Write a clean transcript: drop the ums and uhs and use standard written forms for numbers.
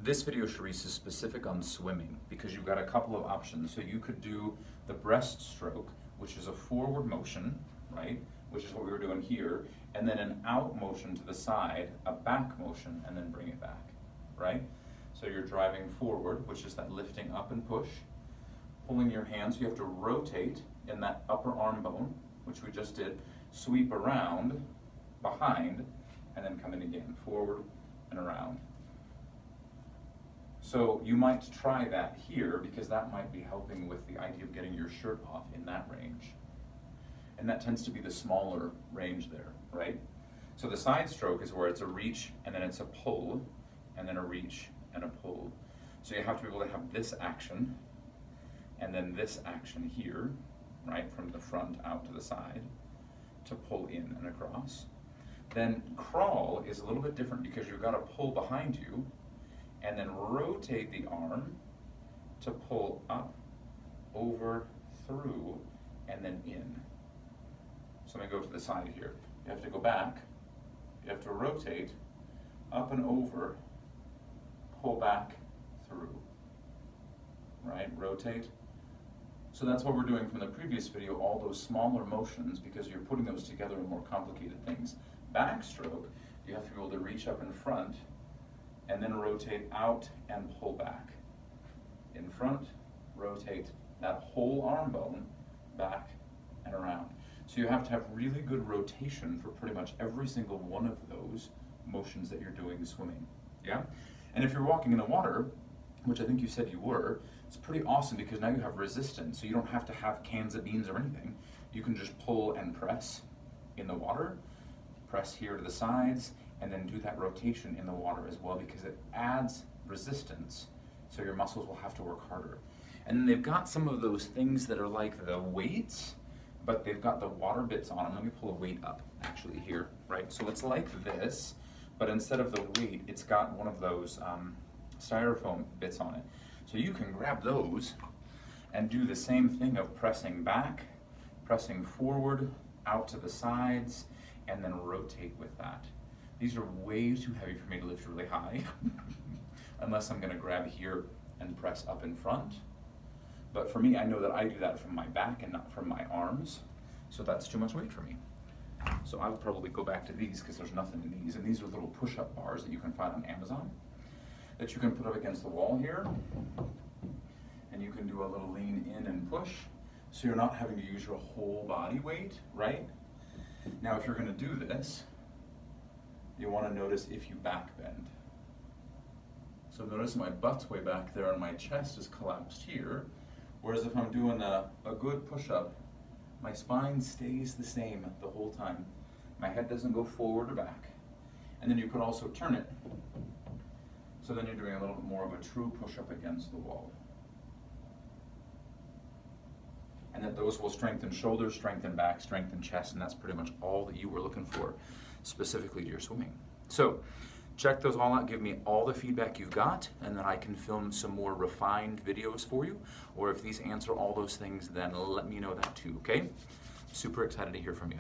This video, Charisse, is specific on swimming because you've got a couple of options. So you could do the breaststroke, which is a forward motion, right? Which is what we were doing here, and then an out motion to the side, a back motion, and then bring it back, right? So you're driving forward, which is that lifting up and push, pulling your hands, you have to rotate in that upper arm bone, which we just did, sweep around, behind, and then come in again, forward and around. So you might try that here because that might be helping with the idea of getting your shirt off in that range. And that tends to be the smaller range there, right? So the side stroke is where it's a reach and then it's a pull and then a reach and a pull. So you have to be able to have this action and then this action here, right, from the front out to the side to pull in and across. Then crawl is a little bit different because you've got to pull behind you and then rotate the arm to pull up, over, through, and then in. So let me go to the side here. You have to go back, you have to rotate, up and over, pull back, through, right? Rotate. So that's what we're doing from the previous video, all those smaller motions, because you're putting those together in more complicated things. Backstroke, you have to be able to reach up in front, and then rotate out and pull back. In front, rotate that whole arm bone back and around. So you have to have really good rotation for pretty much every single one of those motions that you're doing swimming, yeah? And if you're walking in the water, which I think you said you were, it's pretty awesome because now you have resistance, so you don't have to have cans of beans or anything. You can just pull and press in the water, press here to the sides, and then do that rotation in the water as well because it adds resistance, so your muscles will have to work harder. And then they've got some of those things that are like the weights, but they've got the water bits on them. Let me pull a weight up actually here, right? So it's like this, but instead of the weight, it's got one of those styrofoam bits on it. So you can grab those and do the same thing of pressing back, pressing forward, out to the sides, and then rotate with that. These are way too heavy for me to lift really high, unless I'm gonna grab here and press up in front. But for me, I know that I do that from my back and not from my arms, so that's too much weight for me. So I would probably go back to these because there's nothing in these, and these are little push-up bars that you can find on Amazon that you can put up against the wall here, and you can do a little lean in and push, so you're not having to use your whole body weight, right? Now if you're gonna do this, you wanna notice if you back bend. So notice my butt's way back there and my chest is collapsed here, whereas if I'm doing a good push-up, my spine stays the same the whole time. My head doesn't go forward or back. And then you could also turn it, so then you're doing a little bit more of a true push-up against the wall. And that those will strengthen shoulders, strengthen back, strengthen chest, and that's pretty much all that you were looking for specifically to your swimming. So check those all out, give me all the feedback you've got, and then I can film some more refined videos for you. Or if these answer all those things, then let me know that too, okay? Super excited to hear from you.